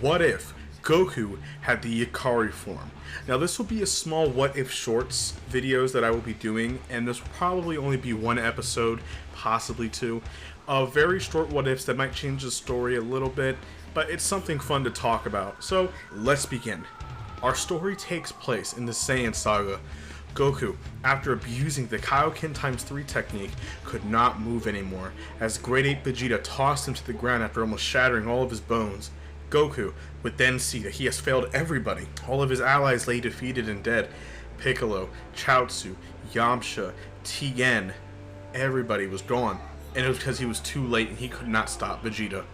What if Goku had the Ikari form? Now this will be a small what if shorts videos that I will be doing, and this will probably only be one episode, possibly two, of very short what ifs that might change the story a little bit, but it's something fun to talk about. So let's begin. Our story takes place in the Saiyan Saga. Goku, after abusing the Kaioken x3 technique, could not move anymore, as Grade 8 Vegeta tossed him to the ground after almost shattering all of his bones. Goku would then see that he has failed everybody. All of his allies lay defeated and dead. Piccolo, Chaozu, Yamcha, Tien, everybody was gone. And it was because he was too late and he could not stop Vegeta.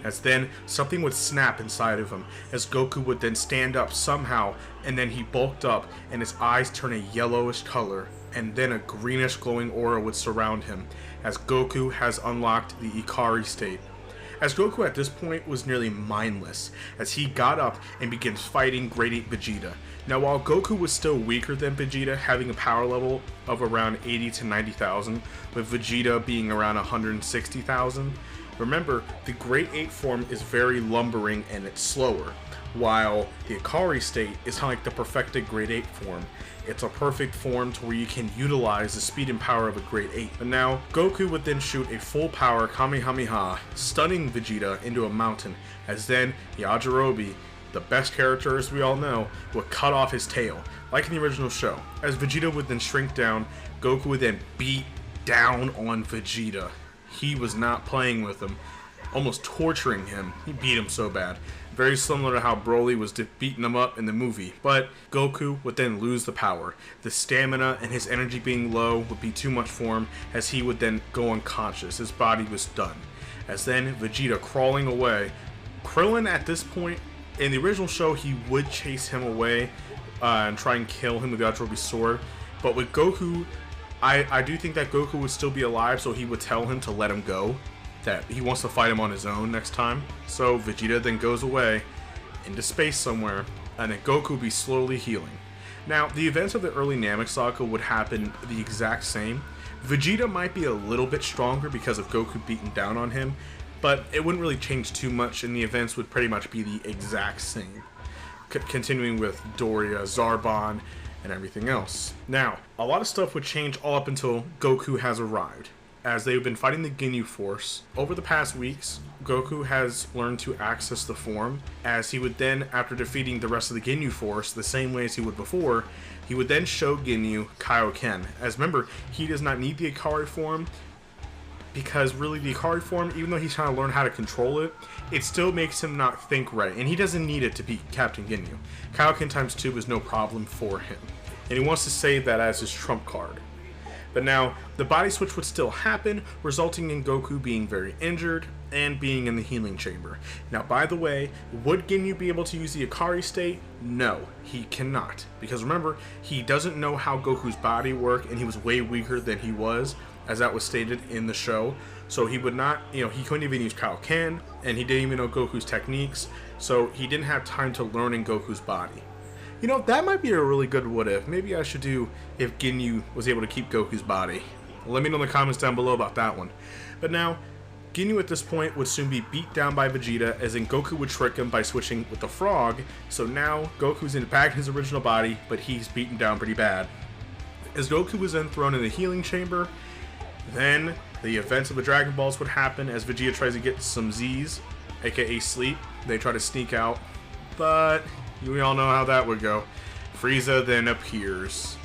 As then, something would snap inside of him, as Goku would then stand up somehow, and then he bulked up, and his eyes turn a yellowish color, and then a greenish glowing aura would surround him, as Goku has unlocked the Ikari state. As Goku at this point was nearly mindless, as he got up and begins fighting Grade 8 Vegeta. Now while Goku was still weaker than Vegeta, having a power level of around 80 to 90,000, with Vegeta being around 160,000, remember, the Grade 8 form is very lumbering and it's slower, while the Ikari state is kind of like the perfected Grade 8 form. It's a perfect form to where you can utilize the speed and power of a Grade 8. But now, Goku would then shoot a full power Kamehameha, stunning Vegeta into a mountain, as then Yajirobe, the best character as we all know, would cut off his tail, like in the original show. As Vegeta would then shrink down, Goku would then beat down on Vegeta. He was not playing with him, almost torturing him. He beat him so bad. Very similar to how Broly was beating him up in the movie. But Goku would then lose the power. The stamina and his energy being low would be too much for him, as he would then go unconscious. His body was done. As then Vegeta crawling away. Krillin at this point, in the original show, he would chase him away and try and kill him with the Yajirobe's sword. But with Goku, I do think that Goku would still be alive, so he would tell him to let him go, that he wants to fight him on his own next time. So Vegeta then goes away into space somewhere, and then Goku will be slowly healing. Now, the events of the early Namek Saga would happen the exact same. Vegeta might be a little bit stronger because of Goku beating down on him, but it wouldn't really change too much, and the events would pretty much be the exact same. Continuing with Doria, Zarbon, and everything else. Now, a lot of stuff would change all up until Goku has arrived, as they've been fighting the Ginyu Force. Over the past weeks, Goku has learned to access the form, as he would then, after defeating the rest of the Ginyu Force the same way as he would before, he would then show Ginyu Kaioken. As remember, he does not need the Ikari form, because really the Ikari form, even though he's trying to learn how to control it, it still makes him not think right, and he doesn't need it to beat Captain Ginyu. Kaioken x2 is no problem for him, and he wants to save that as his trump card. But now, the body switch would still happen, resulting in Goku being very injured and being in the healing chamber. Now, by the way, would Ginyu be able to use the Ikari state? No, he cannot. Because remember, he doesn't know how Goku's body worked, and he was way weaker than he was, as that was stated in the show. So he would not, he couldn't even use Kaioken, and he didn't even know Goku's techniques, so he didn't have time to learn in Goku's body. That might be a really good what if. Maybe I should do if Ginyu was able to keep Goku's body. Let me know in the comments down below about that one. But now, Ginyu at this point would soon be beat down by Vegeta, as in Goku would trick him by switching with the frog. So now, Goku's back in his original body, but he's beaten down pretty bad. As Goku was then thrown in the healing chamber, then the events of the Dragon Balls would happen as Vegeta tries to get some Z's, aka sleep. They try to sneak out, but we all know how that would go. Frieza then appears.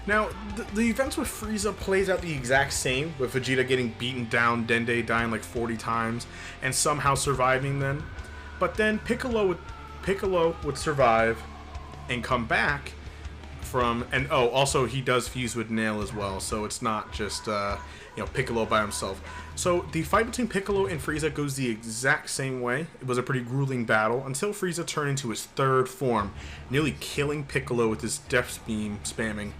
Now, the events with Frieza plays out the exact same, with Vegeta getting beaten down, Dende dying like 40 times, and somehow surviving then. But then Piccolo would survive and come back from, and oh, also he does fuse with Nail as well, so it's not just Piccolo by himself. So the fight between Piccolo and Frieza goes the exact same way. It was a pretty grueling battle until Frieza turned into his third form, nearly killing Piccolo with his Death Beam spamming.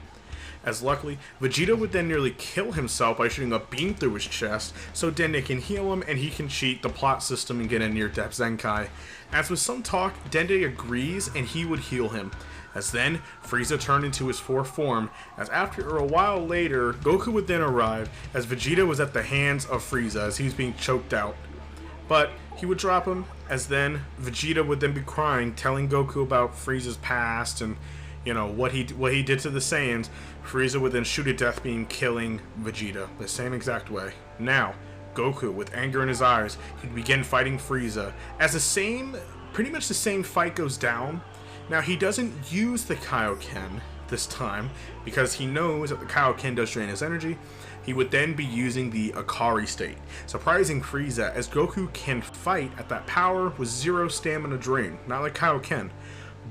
As luckily, Vegeta would then nearly kill himself by shooting a beam through his chest, so Dende can heal him and he can cheat the plot system and get a near-death Zenkai. As with some talk, Dende agrees and he would heal him. As then, Frieza turned into his fourth form, as after a while later, Goku would then arrive, as Vegeta was at the hands of Frieza as he was being choked out. But he would drop him, as then Vegeta would then be crying, telling Goku about Frieza's past and, you know, what he did to the Saiyans. Frieza would then shoot a death beam, killing Vegeta the same exact way. Now, Goku, with anger in his eyes, he'd begin fighting Frieza. As pretty much the same fight goes down. Now, he doesn't use the Kaioken this time, because he knows that the Kaioken does drain his energy. He would then be using the Ikari state, surprising Frieza, as Goku can fight at that power with 0 stamina drain, not like Kaioken.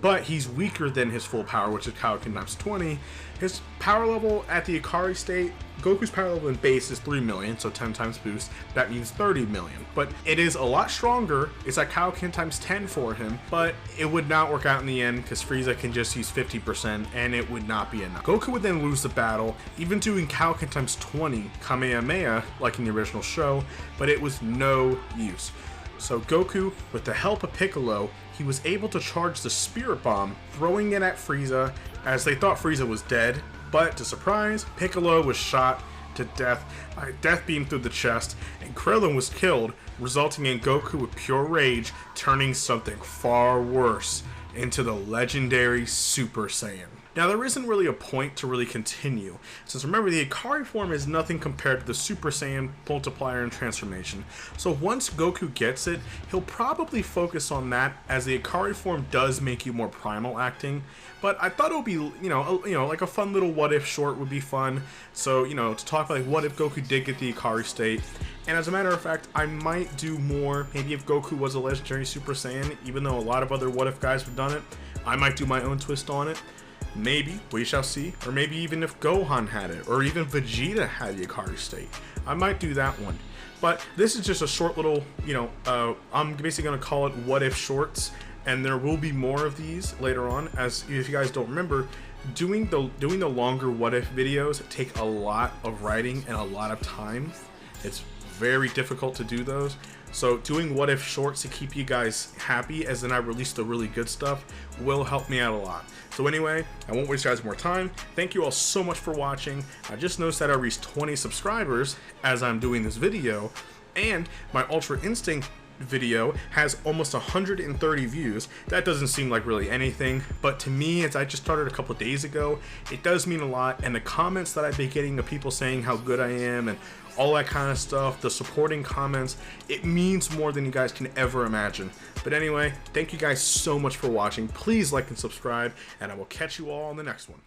But he's weaker than his full power, which is Kaioken times 20. His power level at the Ikari state, Goku's power level in base is 3 million, so 10 times boost. That means 30 million. But it is a lot stronger. It's like Kaioken times 10 for him, but it would not work out in the end because Frieza can just use 50% and it would not be enough. Goku would then lose the battle, even doing Kaioken times 20 Kamehameha like in the original show, but it was no use. So Goku, with the help of Piccolo, he was able to charge the Spirit Bomb, throwing it at Frieza, as they thought Frieza was dead. But to surprise, Piccolo was shot to death by a death beam through the chest, and Krillin was killed, resulting in Goku with pure rage turning something far worse into the legendary Super Saiyan. Now, there isn't really a point to really continue, since remember, the Ikari form is nothing compared to the Super Saiyan multiplier and transformation. So once Goku gets it, he'll probably focus on that, as the Ikari form does make you more primal acting. But I thought it would be, like a fun little what if short would be fun. So, to talk about like what if Goku did get the Ikari state. And as a matter of fact, I might do more, maybe if Goku was a legendary Super Saiyan, even though a lot of other what if guys have done it, I might do my own twist on it. Maybe, we shall see. Or maybe even if Gohan had it, or even Vegeta had the Ikari state. I might do that one. But this is just a short little, I'm basically going to call it what if shorts. And there will be more of these later on, as if you guys don't remember, doing the longer what if videos take a lot of writing and a lot of time. It's very difficult to do those. So doing what if shorts to keep you guys happy as then I release the really good stuff will help me out a lot. So anyway, I won't waste you guys more time. Thank you all so much for watching. I just noticed that I reached 20 subscribers as I'm doing this video, and my Ultra Instinct video has almost 130 views. That doesn't seem like really anything, but to me, as I just started a couple of days ago, it does mean a lot. And the comments that I've been getting of people saying how good I am and all that kind of stuff, the supporting comments, it means more than you guys can ever imagine. But anyway, thank you guys so much for watching. Please like and subscribe, and I will catch you all on the next one.